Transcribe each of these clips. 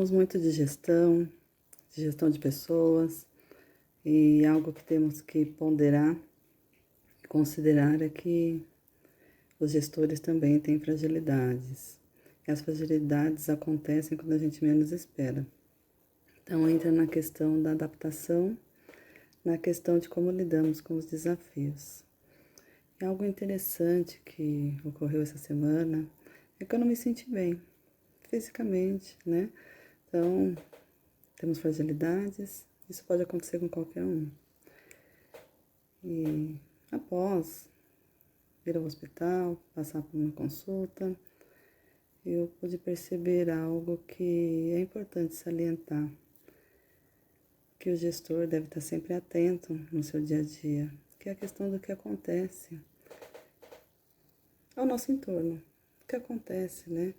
Falamos muito de gestão de pessoas, e algo que temos que ponderar e considerar é que os gestores também têm fragilidades. E as fragilidades acontecem quando a gente menos espera. Então entra na questão da adaptação, na questão de como lidamos com os desafios. E algo interessante que ocorreu essa semana é que eu não me senti bem, fisicamente, né? Então, temos fragilidades, isso pode acontecer com qualquer um. E após ir ao hospital, passar por uma consulta, eu pude perceber algo que é importante salientar, que o gestor deve estar sempre atento no seu dia a dia, que é a questão do que acontece ao nosso entorno, o que acontece, né?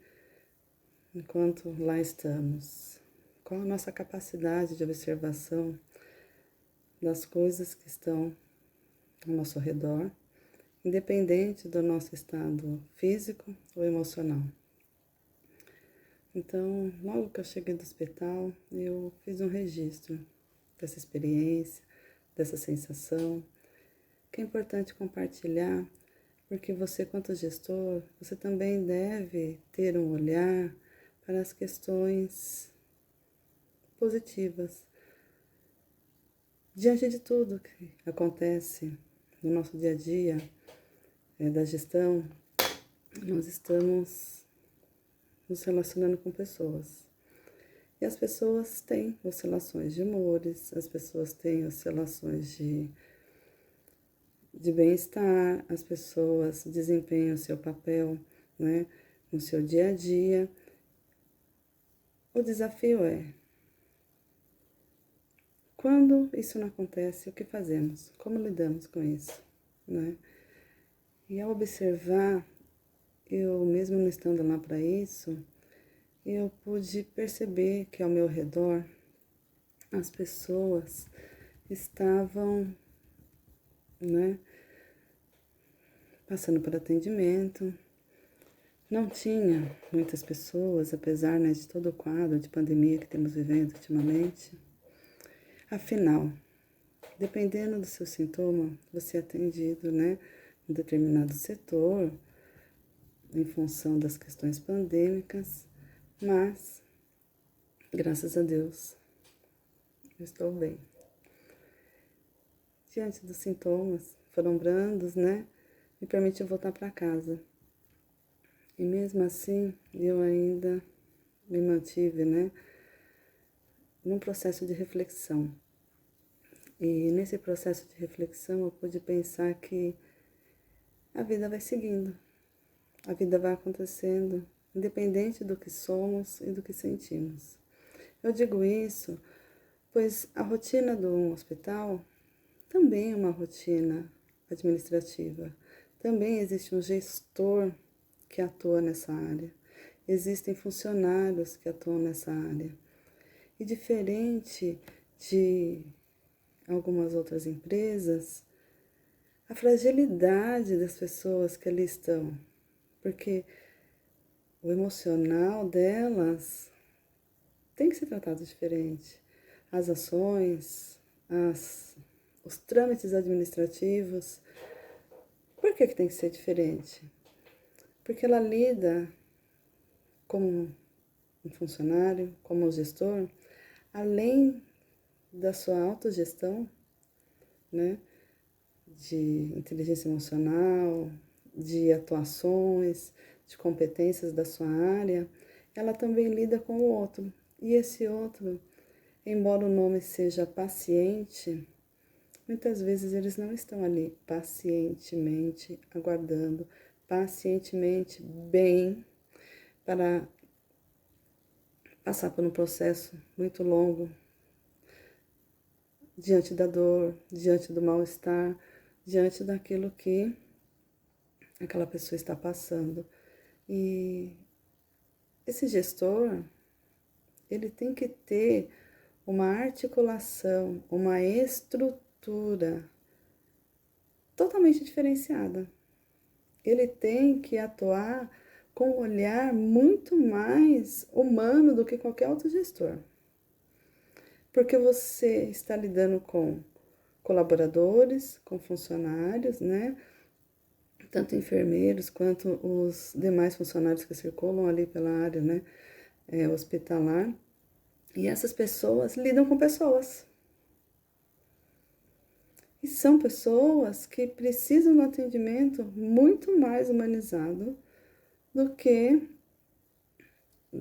Enquanto lá estamos, qual a nossa capacidade de observação das coisas que estão ao nosso redor, independente do nosso estado físico ou emocional. Então, logo que eu cheguei do hospital, eu fiz um registro dessa experiência, dessa sensação, que é importante compartilhar, porque você, quanto gestor, você também deve ter um olhar para as questões positivas. Diante de tudo que acontece no nosso dia a dia, da gestão, nós estamos nos relacionando com pessoas. E as pessoas têm oscilações de humores, as pessoas têm oscilações de bem-estar, as pessoas desempenham o seu papel, né, no seu dia a dia. O desafio é, quando isso não acontece, o que fazemos? Como lidamos com isso, né? E ao observar, eu mesmo não estando lá para isso, eu pude perceber que ao meu redor as pessoas estavam, né, passando por atendimento. Não tinha muitas pessoas, apesar, né, de todo o quadro de pandemia que temos vivendo ultimamente. Afinal, dependendo do seu sintoma, você é atendido, né, em determinado setor, em função das questões pandêmicas, mas, graças a Deus, eu estou bem. Diante dos sintomas, foram brandos, né, me permitiu voltar para casa. E mesmo assim, eu ainda me mantive, né, num processo de reflexão. E nesse processo de reflexão, eu pude pensar que a vida vai seguindo, a vida vai acontecendo, independente do que somos e do que sentimos. Eu digo isso, pois a rotina do hospital também é uma rotina administrativa. Também existe um gestor que atua nessa área. Existem funcionários que atuam nessa área. E diferente de algumas outras empresas, a fragilidade das pessoas que ali estão, porque o emocional delas tem que ser tratado diferente. As ações, os trâmites administrativos, por que tem que ser diferente? Porque ela lida como um funcionário, como um gestor, além da sua autogestão, né, de inteligência emocional, de atuações, de competências da sua área, ela também lida com o outro. E esse outro, embora o nome seja paciente, muitas vezes eles não estão ali pacientemente aguardando, pacientemente bem, para passar por um processo muito longo, diante da dor, diante do mal-estar, diante daquilo que aquela pessoa está passando. E esse gestor, ele tem que ter uma articulação, uma estrutura totalmente diferenciada. Ele tem que atuar com um olhar muito mais humano do que qualquer outro gestor. Porque você está lidando com colaboradores, com funcionários, né? Tanto enfermeiros quanto os demais funcionários que circulam ali pela área, né? Hospitalar. E essas pessoas lidam com pessoas. E são pessoas que precisam de um atendimento muito mais humanizado do que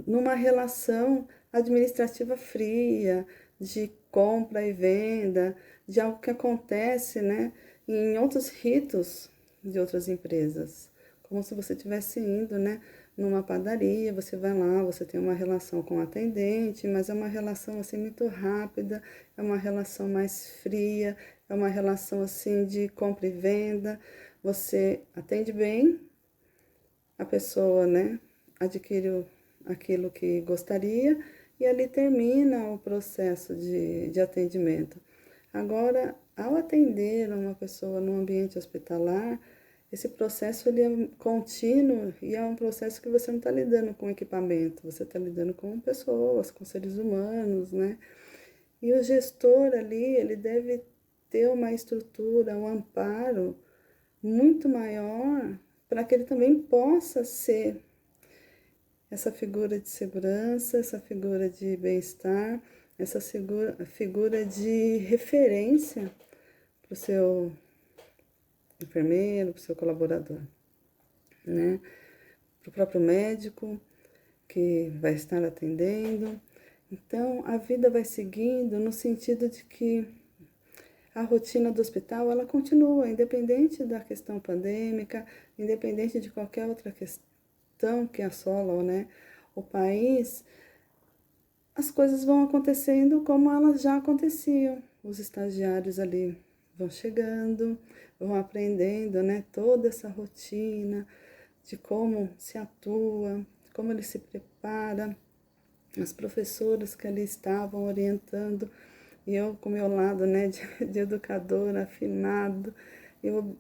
numa relação administrativa fria, de compra e venda, de algo que acontece, né, em outros ritos de outras empresas. Como se você estivesse indo, né, numa padaria, você vai lá, você tem uma relação com o atendente, mas é uma relação assim muito rápida, é uma relação mais fria, é uma relação assim de compra e venda. Você atende bem, a pessoa, né, adquire aquilo que gostaria e ali termina o processo de atendimento. Agora, ao atender uma pessoa no ambiente hospitalar, esse processo ele é contínuo e é um processo que você não está lidando com equipamento, você está lidando com pessoas, com seres humanos, né? E o gestor ali, ele deve ter uma estrutura, um amparo muito maior para que ele também possa ser essa figura de segurança, essa figura de bem-estar, essa figura de referência para o seu enfermeiro, para o seu colaborador, né? Para o próprio médico que vai estar atendendo. Então, a vida vai seguindo no sentido de que a rotina do hospital, ela continua, independente da questão pandêmica, independente de qualquer outra questão que assola, né, o país, as coisas vão acontecendo como elas já aconteciam. Os estagiários ali vão chegando, vão aprendendo, né, toda essa rotina de como se atua, como ele se prepara, as professoras que ali estavam orientando, e eu com o meu lado, né, de educadora, afinado, eu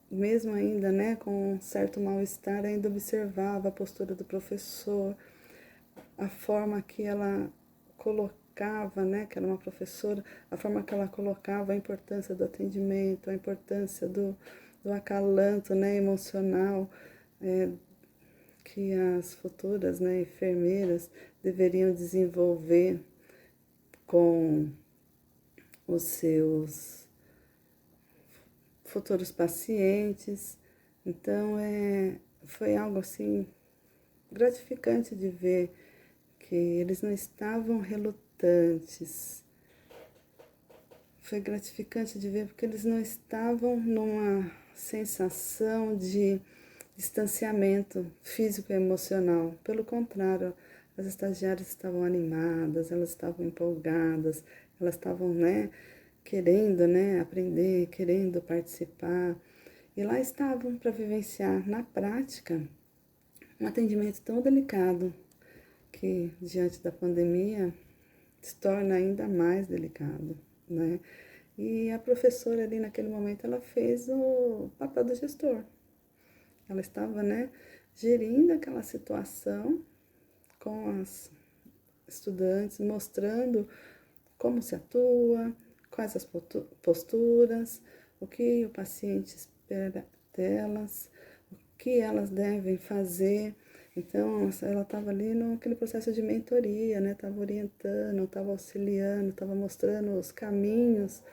mesmo ainda, né, com um certo mal-estar, ainda observava a postura do professor, a forma que ela colocava, né, que era uma professora, a forma que ela colocava a importância do atendimento, a importância do acalanto, né, emocional, que as futuras, né, enfermeiras deveriam desenvolver com os seus futuros pacientes. Então, foi algo assim gratificante de ver que eles não estavam relutantes. Foi gratificante de ver porque eles não estavam numa sensação de distanciamento físico e emocional. Pelo contrário, as estagiárias estavam animadas, elas estavam empolgadas, elas estavam, né, querendo, né, aprender, querendo participar. E lá estavam para vivenciar na prática um atendimento tão delicado que, diante da pandemia, se torna ainda mais delicado, né? E a professora ali naquele momento, ela fez o papel do gestor. Ela estava, né, gerindo aquela situação com as estudantes, mostrando como se atua, quais as posturas, o que o paciente espera delas, o que elas devem fazer. Então, ela estava ali naquele processo de mentoria, né? Estava orientando, estava auxiliando, estava mostrando os caminhos,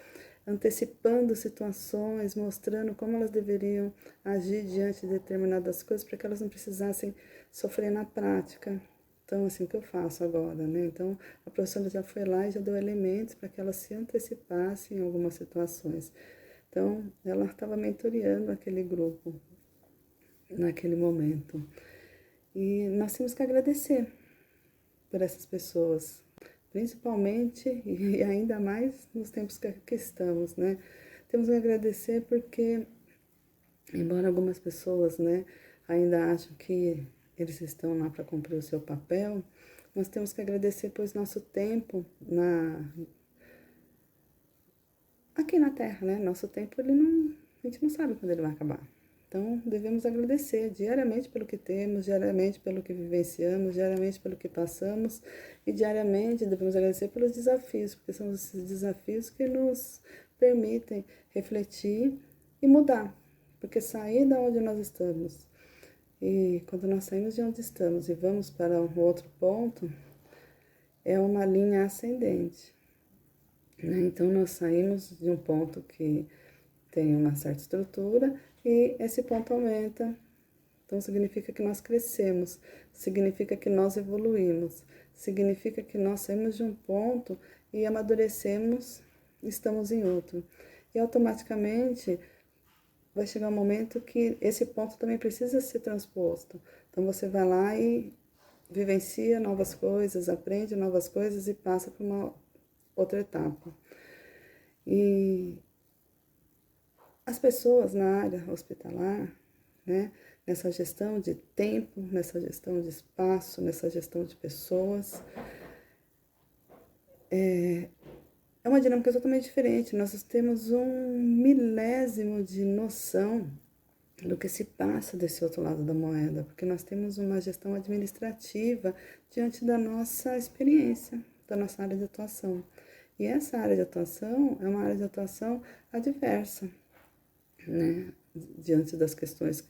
antecipando situações, mostrando como elas deveriam agir diante de determinadas coisas para que elas não precisassem sofrer na prática. Então, assim, o que eu faço agora, né? Então, a professora já foi lá e já deu elementos para que elas se antecipassem em algumas situações. Então, ela estava mentoreando aquele grupo naquele momento. E nós temos que agradecer por essas pessoas, principalmente e ainda mais nos tempos que estamos, né? Temos que agradecer porque, embora algumas pessoas, né, ainda acham que eles estão lá para cumprir o seu papel, nós temos que agradecer, pois nosso tempo aqui na Terra, né? Nosso tempo, a gente não sabe quando ele vai acabar. Então, devemos agradecer diariamente pelo que temos, diariamente pelo que vivenciamos, diariamente pelo que passamos e diariamente devemos agradecer pelos desafios, porque são esses desafios que nos permitem refletir e mudar, porque sair da onde nós estamos e quando nós saímos de onde estamos e vamos para um outro ponto, é uma linha ascendente, né? Então, nós saímos de um ponto que tem uma certa estrutura e esse ponto aumenta. Então, significa que nós crescemos, significa que nós evoluímos, significa que nós saímos de um ponto e amadurecemos, estamos em outro. E automaticamente vai chegar um momento que esse ponto também precisa ser transposto. Então, você vai lá e vivencia novas coisas, aprende novas coisas e passa para uma outra etapa. E as pessoas na área hospitalar, né, nessa gestão de tempo, nessa gestão de espaço, nessa gestão de pessoas, é uma dinâmica totalmente diferente. Nós temos um milésimo de noção do que se passa desse outro lado da moeda, porque nós temos uma gestão administrativa diante da nossa experiência, da nossa área de atuação. E essa área de atuação é uma área de atuação adversa, né? Diante das questões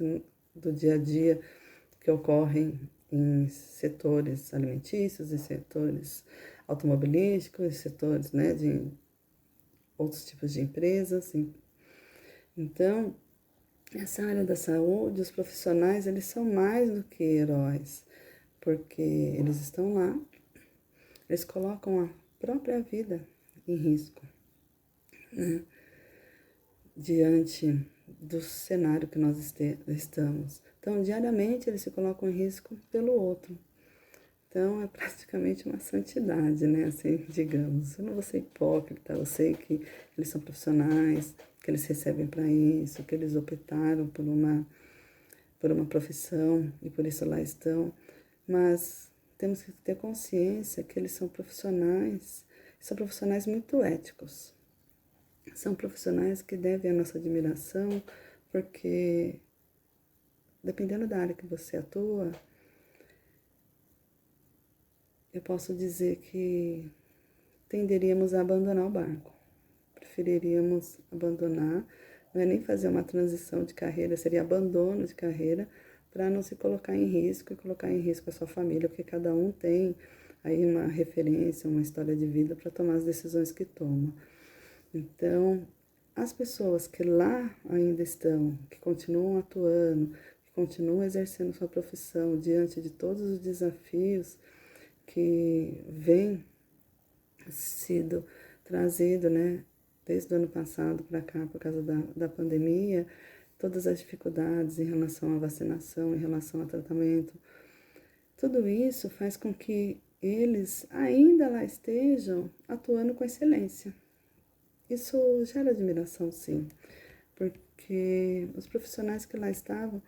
do dia a dia que ocorrem em setores alimentícios, em setores automobilísticos, em setores, né, de outros tipos de empresas. Então, essa área da saúde, os profissionais, eles são mais do que heróis, porque eles estão lá, eles colocam a própria vida em risco, né? Diante do cenário que nós estamos. Então, diariamente, eles se colocam em risco pelo outro. Então, é praticamente uma santidade, né? Assim, digamos. Eu não vou ser hipócrita, eu sei que eles são profissionais, que eles recebem para isso, que eles optaram por uma profissão e por isso lá estão. Mas temos que ter consciência que eles são profissionais muito éticos. São profissionais que devem a nossa admiração, porque dependendo da área que você atua, eu posso dizer que tenderíamos a abandonar o barco. Preferiríamos abandonar, não é nem fazer uma transição de carreira, seria abandono de carreira, para não se colocar em risco e colocar em risco a sua família, porque cada um tem aí uma referência, uma história de vida para tomar as decisões que toma. Então, as pessoas que lá ainda estão, que continuam atuando, que continuam exercendo sua profissão diante de todos os desafios que vêm sido trazido, né, desde o ano passado para cá, por causa da pandemia, todas as dificuldades em relação à vacinação, em relação ao tratamento, tudo isso faz com que eles ainda lá estejam atuando com excelência. Isso gera admiração, sim, porque os profissionais que lá estavam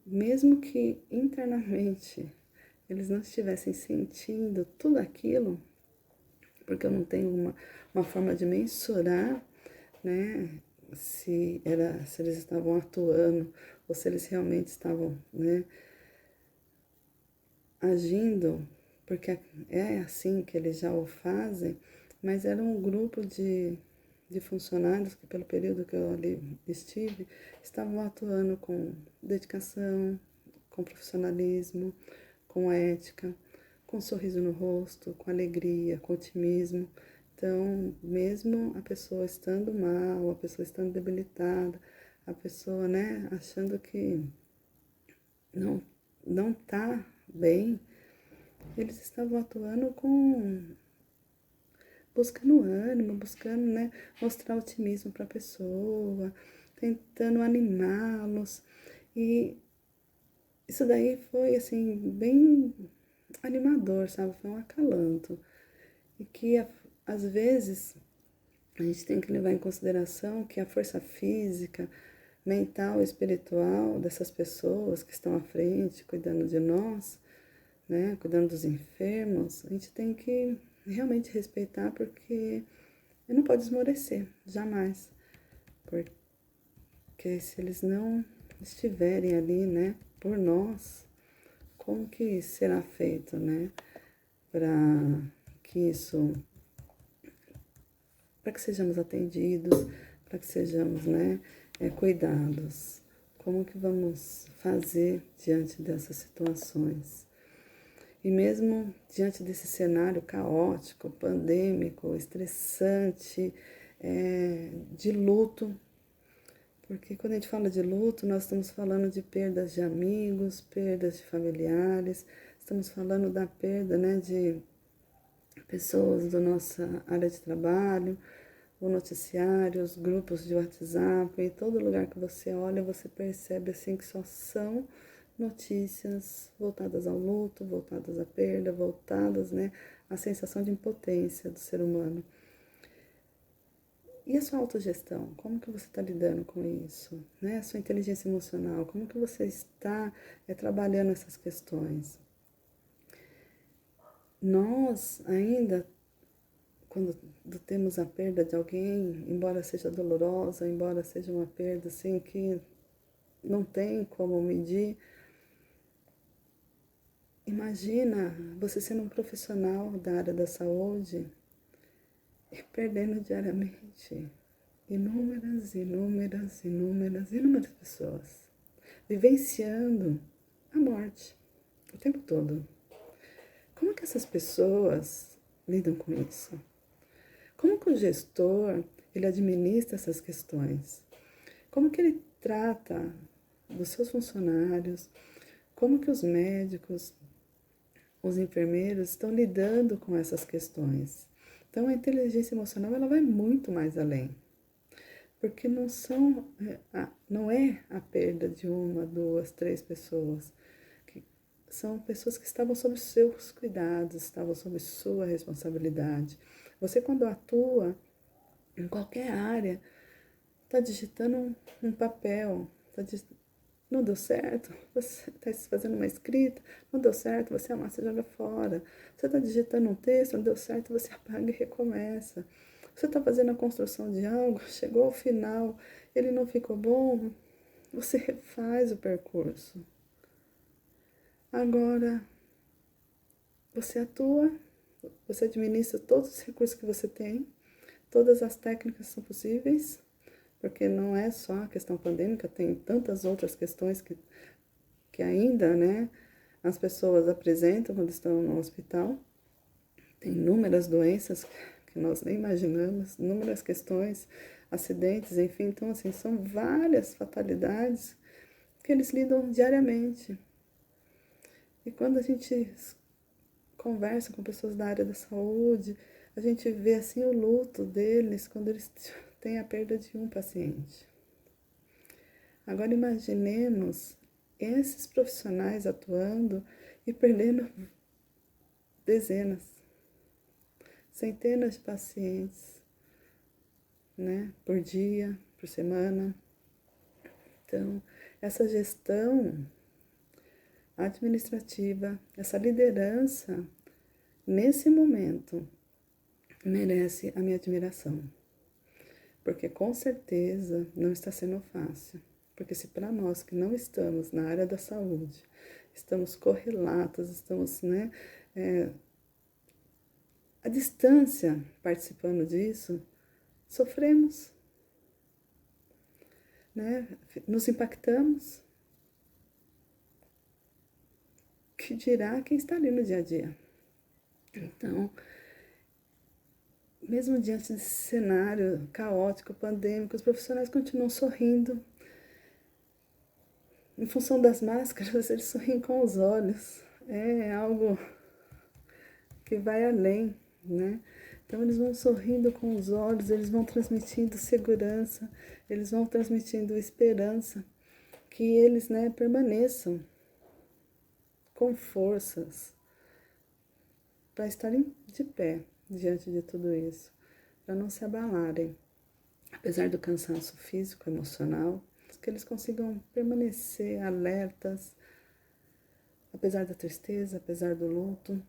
mesmo que internamente eles não estivessem sentindo tudo aquilo, porque eu não tenho uma forma de mensurar, né, se eles estavam atuando ou se eles realmente estavam, né, agindo, porque é assim que eles já o fazem, mas era um grupo de funcionários que, pelo período que eu ali estive, estavam atuando com dedicação, com profissionalismo, com ética, com um sorriso no rosto, com alegria, com otimismo. Então, mesmo a pessoa estando mal, a pessoa estando debilitada, a pessoa, né, achando que não tá bem, eles estavam atuando buscando ânimo, buscando, né, mostrar otimismo para a pessoa, tentando animá-los. E isso daí foi, assim, bem animador, sabe? Foi um acalanto. E que, às vezes, a gente tem que levar em consideração que a força física, mental e espiritual dessas pessoas que estão à frente, cuidando de nós, né, cuidando dos enfermos, a gente tem que realmente respeitar, porque não pode esmorecer, jamais. Porque se eles não estiverem ali, né, por nós, como que será feito, né, para que isso, para que sejamos atendidos, para que sejamos, né, cuidados. Como que vamos fazer diante dessas situações? E mesmo diante desse cenário caótico, pandêmico, estressante, de luto, porque quando a gente fala de luto, nós estamos falando de perdas de amigos, perdas de familiares, estamos falando da perda, né, de pessoas da nossa área de trabalho, o noticiário, os grupos de WhatsApp, e todo lugar que você olha, você percebe assim que só são notícias voltadas ao luto, voltadas à perda, voltadas, né, à sensação de impotência do ser humano. E a sua autogestão? Como que você está lidando com isso? Né? A sua inteligência emocional, como que você está trabalhando essas questões? Nós ainda, quando temos a perda de alguém, embora seja dolorosa, embora seja uma perda assim que não tem como medir, imagina você sendo um profissional da área da saúde e perdendo diariamente inúmeras pessoas, vivenciando a morte o tempo todo. Como que essas pessoas lidam com isso? Como que o gestor, ele administra essas questões? Como que ele trata dos seus funcionários? Como que os médicos, os enfermeiros estão lidando com essas questões? Então, a inteligência emocional, ela vai muito mais além. Porque não é a perda de uma, duas, três pessoas. São pessoas que estavam sob seus cuidados, estavam sob sua responsabilidade. Você, quando atua em qualquer área, está digitando um papel, não deu certo, você está fazendo uma escrita, não deu certo, você amassa e joga fora. Você está digitando um texto, não deu certo, você apaga e recomeça. Você está fazendo a construção de algo, chegou ao final, ele não ficou bom, você refaz o percurso. Agora, você atua, você administra todos os recursos que você tem, todas as técnicas são possíveis, porque não é só a questão pandêmica, tem tantas outras questões que ainda, né, as pessoas apresentam quando estão no hospital. Tem inúmeras doenças que nós nem imaginamos, inúmeras questões, acidentes, enfim. Então, assim, são várias fatalidades que eles lidam diariamente. E quando a gente conversa com pessoas da área da saúde, a gente vê, assim, o luto deles quando eles têm a perda de um paciente. Agora, imaginemos esses profissionais atuando e perdendo dezenas, centenas de pacientes, né, por dia, por semana. Então, essa gestão administrativa, essa liderança, nesse momento, merece a minha admiração. Porque com certeza não está sendo fácil. Porque se para nós que não estamos na área da saúde, estamos correlatos, estamos, né, à distância participando disso, sofremos, né, nos impactamos. Que dirá quem está ali no dia a dia? Então, mesmo diante desse cenário caótico, pandêmico, os profissionais continuam sorrindo. Em função das máscaras, eles sorriem com os olhos. É algo que vai além, né? Então, eles vão sorrindo com os olhos, eles vão transmitindo segurança, eles vão transmitindo esperança, que eles, né, permaneçam com forças para estarem de pé diante de tudo isso, para não se abalarem, apesar do cansaço físico, emocional, que eles consigam permanecer alertas, apesar da tristeza, apesar do luto.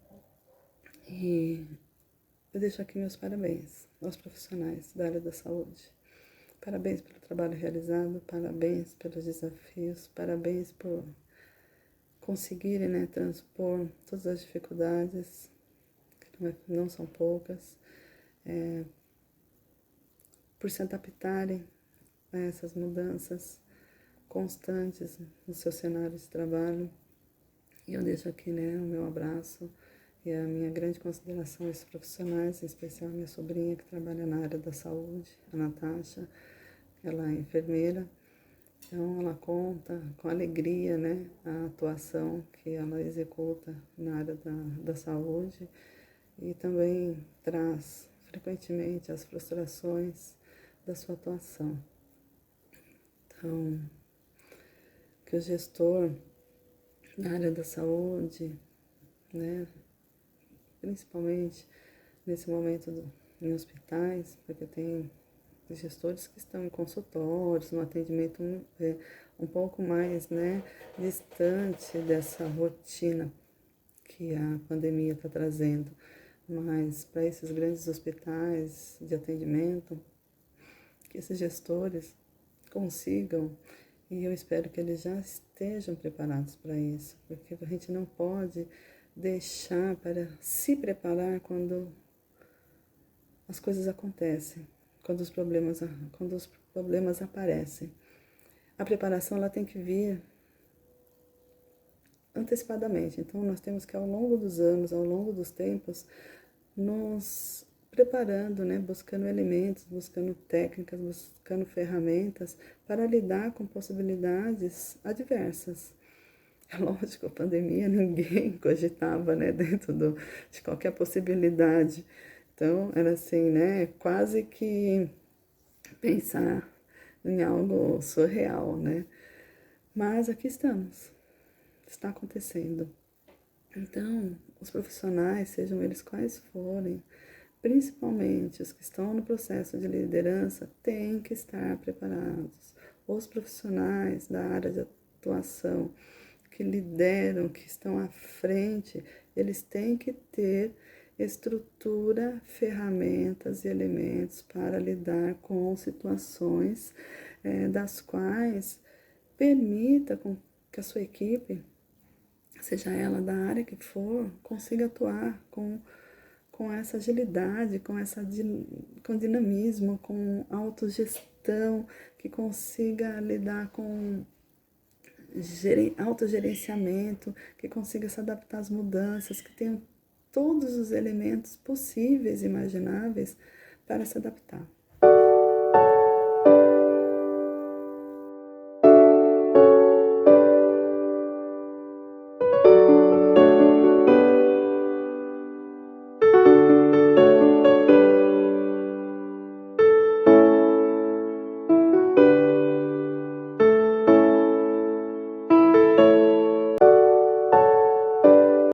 E eu deixo aqui meus parabéns aos profissionais da área da saúde, Parabéns pelo trabalho realizado, parabéns pelos desafios, parabéns por conseguirem, né, transpor todas as dificuldades, que não são poucas, por se adaptarem a essas mudanças constantes no seu cenário de trabalho. E eu deixo aqui, né, o meu abraço e a minha grande consideração a esses profissionais, em especial a minha sobrinha que trabalha na área da saúde, a Natasha, ela é enfermeira. Então, ela conta com alegria, né, a atuação que ela executa na área da saúde e também traz frequentemente as frustrações da sua atuação. Então, que o gestor na área da saúde, né, principalmente nesse momento em hospitais, porque tem gestores que estão em consultórios, no atendimento um pouco mais, né, distante dessa rotina que a pandemia está trazendo. Mas para esses grandes hospitais de atendimento, que esses gestores consigam, e eu espero que eles já estejam preparados para isso, porque a gente não pode deixar para se preparar quando as coisas acontecem, quando os problemas aparecem. A preparação ela tem que vir antecipadamente. Então nós temos que ao longo dos anos, ao longo dos tempos, nos preparando, né, buscando elementos, buscando técnicas, buscando ferramentas para lidar com possibilidades adversas. É lógico, a pandemia ninguém cogitava, né, dentro de qualquer possibilidade. Então, era assim, né, quase que pensar em algo surreal, né? Mas aqui estamos, está acontecendo. Então, os profissionais, sejam eles quais forem, principalmente os que estão no processo de liderança, têm que estar preparados. Os profissionais da área de atuação que lideram, que estão à frente, eles têm que ter estrutura, ferramentas e elementos para lidar com situações das quais permita que a sua equipe, seja ela da área que for, consiga atuar com essa agilidade, com dinamismo, com autogestão, que consiga lidar com autogerenciamento, que consiga se adaptar às mudanças, que tenha todos os elementos possíveis e imagináveis para se adaptar.